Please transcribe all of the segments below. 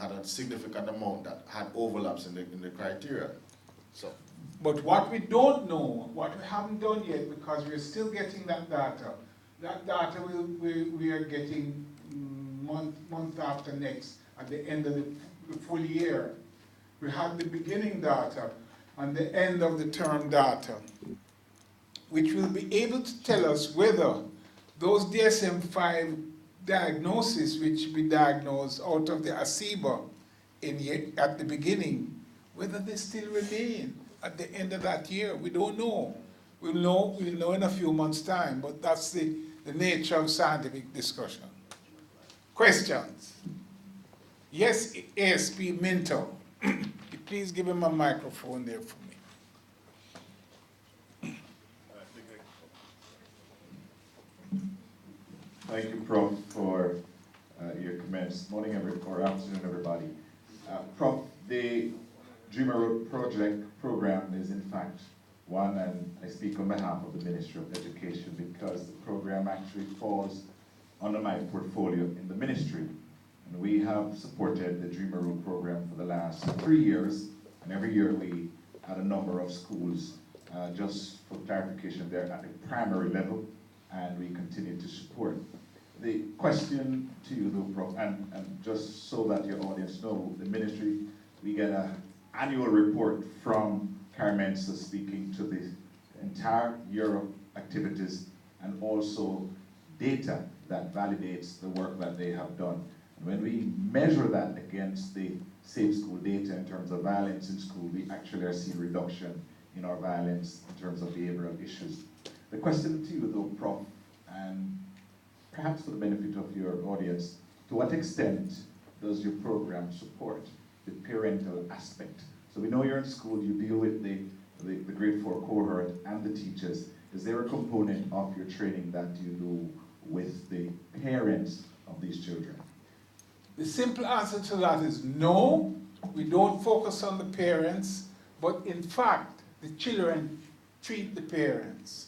had a significant amount that had overlaps in the criteria. So, but what we don't know, what we haven't done yet, because we're still getting that data we are getting month after next, at the end of the full year. We have the beginning data and the end of the term data, which will be able to tell us whether those DSM-5 diagnoses which we diagnosed out of the ACEBA at the beginning, whether they still remain at the end of that year. We don't know. We'll know in a few months' time, but that's the nature of scientific discussion. Questions? Yes, ASP Minto. Please give him a microphone there for me. Thank you, Prof, for your comments. Morning, or afternoon, everybody. Prof, the Dreamer Project program is in fact one, and I speak on behalf of the Ministry of Education because the program actually falls under my portfolio in the ministry. And we have supported the Dreamer Room program for the last 3 years, and every year we had a number of schools, just for clarification, they're at the primary level, and we continue to support. The question to you though, Prof, and just so that your audience know, the ministry, we get an annual report from CARIMENSA speaking to the entire year of activities and also data that validates the work that they have done. And when we measure that against the Safe School data in terms of violence in school, we actually are seeing reduction in our violence in terms of behavioral issues. The question to you though, Prof, and perhaps for the benefit of your audience, to what extent does your program support the parental aspect? So we know you're in school, you deal with the grade 4 cohort and the teachers. Is there a component of your training that you do with the parents of these children? The simple answer to that is no, we don't focus on the parents, but in fact, the children treat the parents.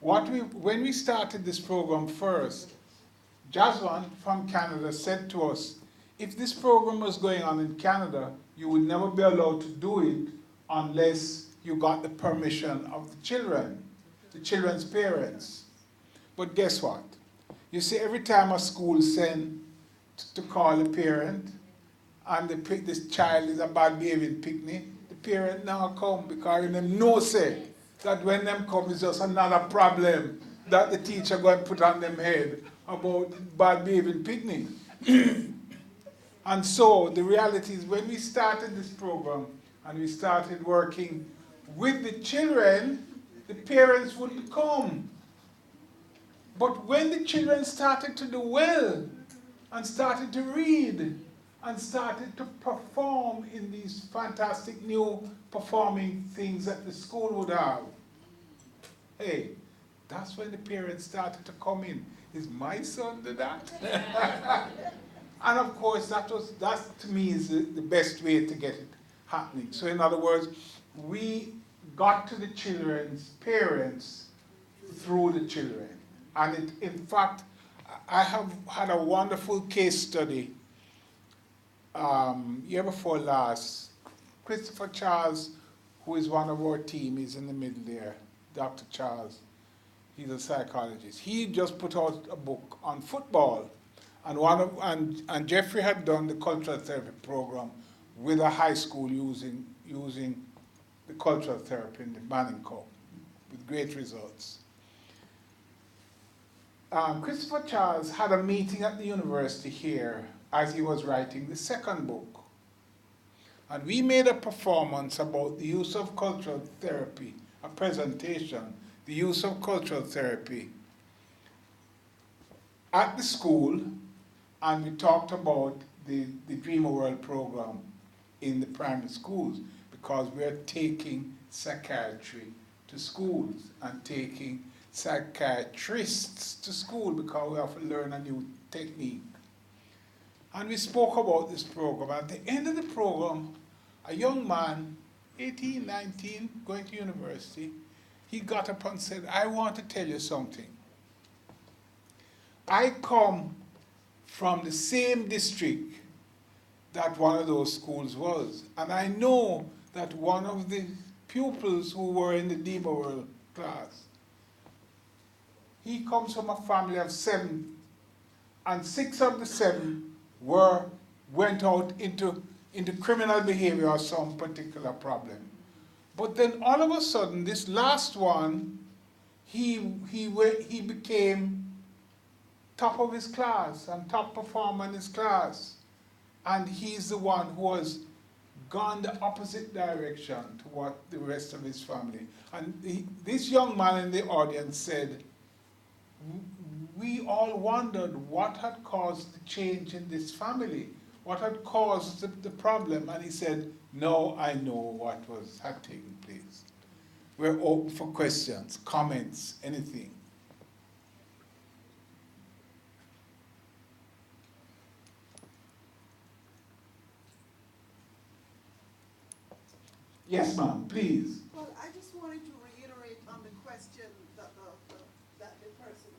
When we started this program first, Jaswan from Canada said to us, if this program was going on in Canada, you would never be allowed to do it unless you got the permission of the children's parents. But guess what? You see, every time a school sends to call a parent and this child is a bad behaving picnic, the parent now come because they know say that when them come is just another problem that the teacher going to put on them head about bad behaving picnic. And so the reality is when we started this program and we started working with the children, the parents wouldn't come. But when the children started to do well and started to read and started to perform in these fantastic new performing things that the school would have, hey, that's when the parents started to come in. Is my son do that? And of course, that to me is the best way to get it happening. So in other words, we got to the children's parents through the children. And in fact, I have had a wonderful case study year before last. Christopher Charles, who is one of our team, is in the middle there, Dr. Charles. He's a psychologist. He just put out a book on football. And Jeffrey had done the cultural therapy program with a high school using the cultural therapy in the Manning Cup with great results. Christopher Charles had a meeting at the university here as he was writing the second book. And we made a performance about the use of cultural therapy, a presentation, the use of cultural therapy at the school, and we talked about the Dreamer World program in the primary schools because we're taking psychiatry to schools and taking psychiatrists to school because we have to learn a new technique. And we spoke about this program. At the end of the program, a young man, 18, 19, going to university, he got up and said, I want to tell you something. I come from the same district that one of those schools was. And I know that one of the pupils who were in the Dima World class, he comes from a family of 7, and 6 of the 7 went out into criminal behavior or some particular problem. But then all of a sudden, this last one, he became top of his class and top performer in his class. And he's the one who has gone the opposite direction to what the rest of his family. And this young man in the audience said, we all wondered what had caused the change in this family, what had caused the problem. And he said, no, I know what had taken place. We're open for questions, comments, anything. Yes, ma'am, please. Well, I just wanted to reiterate on the question that the person,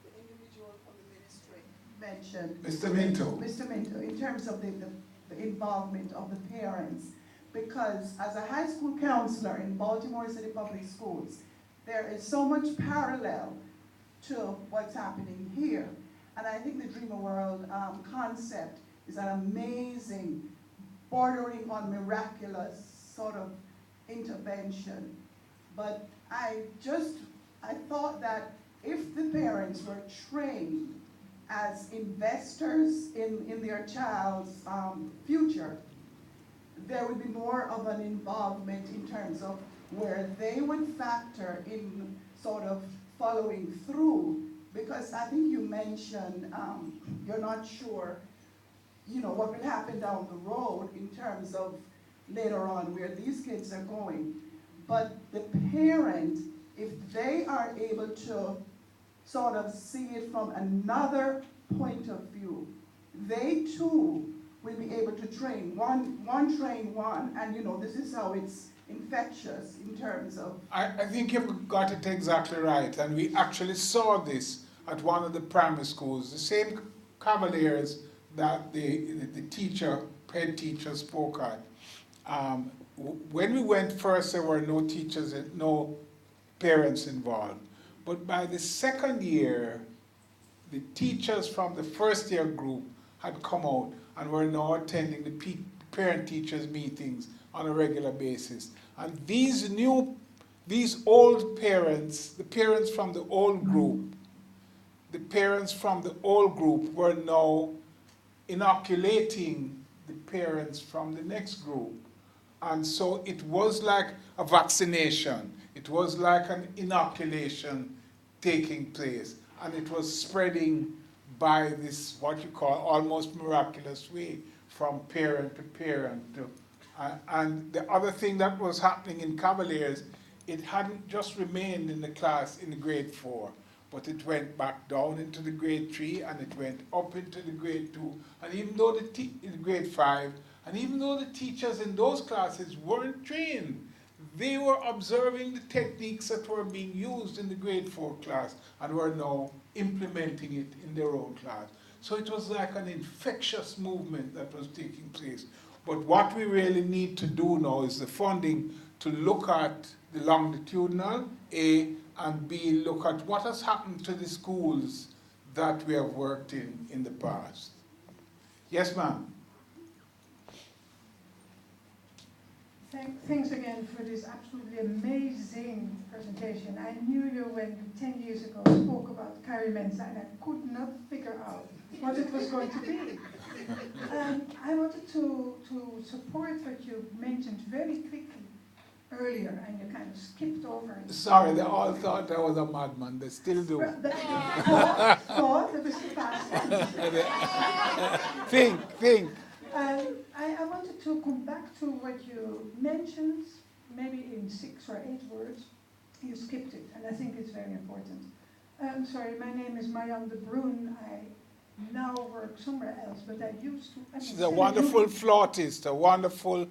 the individual from the ministry mentioned. Mr. Minto. Mr. Minto, in terms of the involvement of the parents, because as a high school counselor in Baltimore City Public Schools, there is so much parallel to what's happening here. And I think the Dreamer World concept is an amazing, bordering on miraculous sort of intervention. But I thought that if the parents were trained as investors in their child's future, there would be more of an involvement in terms of where they would factor in sort of following through. Because I think you mentioned you're not sure, you know, what will happen down the road in terms of later on where these kids are going. But the parent, if they are able to sort of see it from another point of view, they too will be able to train. One train one, and you know, this is how it's infectious in terms of... I think you've got it exactly right, and we actually saw this at one of the primary schools, the same cavaliers that the head teacher spoke at. When we went first, there were no teachers, no parents involved. But by the second year, the teachers from the first year group had come out and were now attending the parent-teachers meetings on a regular basis. And these old parents, the parents from the old group, were now inoculating the parents from the next group. And so it was like a vaccination. It was like an inoculation taking place. And it was spreading by this, what you call, almost miraculous way, from parent to parent. And the other thing that was happening in Cavaliers, it hadn't just remained in the class in grade 4, but it went back down into the grade 3, and it went up into the grade 2, and even though in grade 5, and even though the teachers in those classes weren't trained, they were observing the techniques that were being used in the grade 4 class and were now implementing it in their own class. So it was like an infectious movement that was taking place. But what we really need to do now is the funding to look at the longitudinal, A, and B, look at what has happened to the schools that we have worked in the past. Yes, ma'am. Thanks again for this absolutely amazing presentation. I knew you when you 10 years ago spoke about CARIMENSA, and I could not figure out what it was going to be. I wanted to support what you mentioned very quickly earlier, and you kind of skipped over it. Sorry, they all thought I was a madman. They still do. Thought it was the past tense. Think. I wanted to come back to what you mentioned, maybe in 6 or 8 words. You skipped it, and I think it's very important. Sorry, my name is Marianne de Bruin. I now work somewhere else, but I used to... She's a wonderful flautist, a wonderful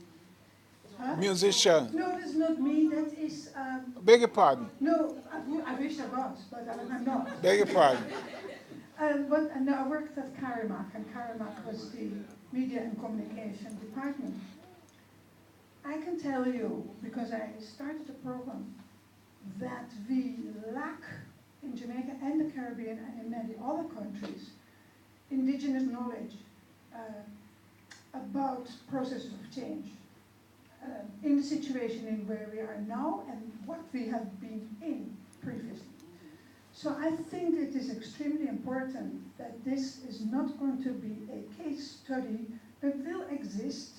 musician. No, that's not me. That is... Beg your pardon. No, I wish I was, but I'm not. Beg your pardon. But I worked at CARIMAC, and CARIMAC was the Media and Communication Department. I can tell you, because I started a program, that we lack in Jamaica and the Caribbean and in many other countries indigenous knowledge about processes of change in the situation in where we are now and what we have been in previously. So I think it is extremely important that this is not going to be a case study that will exist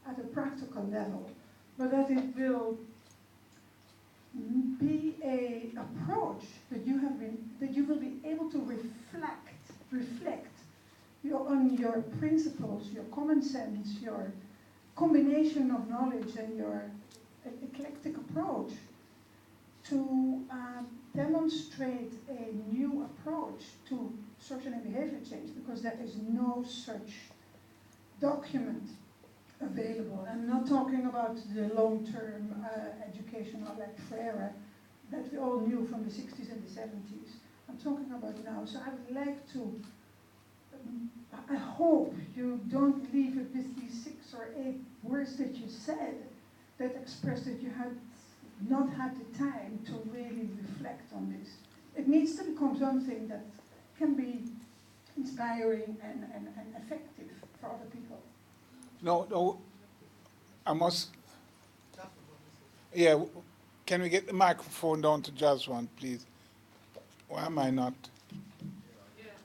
at a practical level, but that it will be a approach that you will be able to reflect on your principles, your common sense, your combination of knowledge and your eclectic approach to demonstrate a new approach to social and behavior change, because there is no such document available. I'm not talking about the long-term educational like FRERE that we all knew from the 60s and the 70s. I'm talking about now. So I would like to, I hope you don't leave it with these 6 or 8 words that you said that express that you had not had the time to really reflect on this. It needs to become something that can be inspiring and effective for other people. No, I must, yeah, can we get the microphone down to Jaswan, please? Why am I not?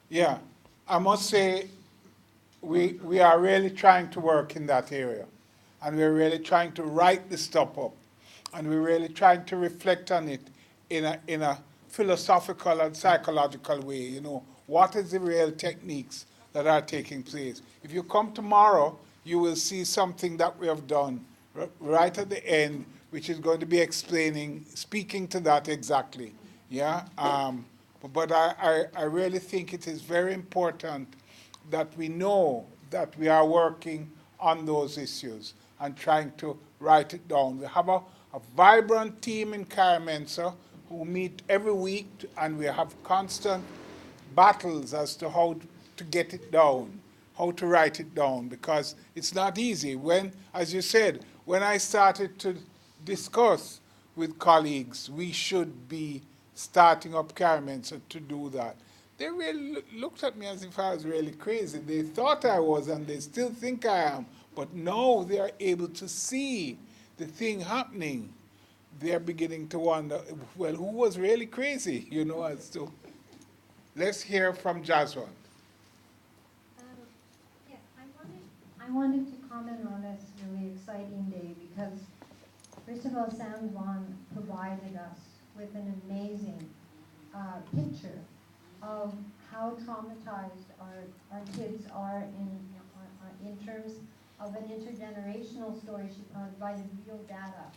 Yeah, I must say, we are really trying to work in that area. And we're really trying to write this stuff up. And we're really trying to reflect on it in a philosophical and psychological way. You know, what is the real techniques that are taking place? If you come tomorrow, you will see something that we have done right at the end, which is going to be speaking to that exactly. Yeah. But I really think it is very important that we know that we are working on those issues and trying to write it down. We have a vibrant team in CARIMENSA who meet every week, and we have constant battles as to how to get it down, how to write it down, because it's not easy. When, as you said, when I started to discuss with colleagues, we should be starting up CARIMENSA to do that. They really looked at me as if I was really crazy. They thought I was, and they still think I am. But now they are able to see the thing happening. They're beginning to wonder, well, who was really crazy, you know, as to. Let's hear from Jaswan. Yes, I wanted to comment on this really exciting day because, first of all, San Juan provided us with an amazing picture of how traumatized our kids are in terms of an intergenerational story. She provided real data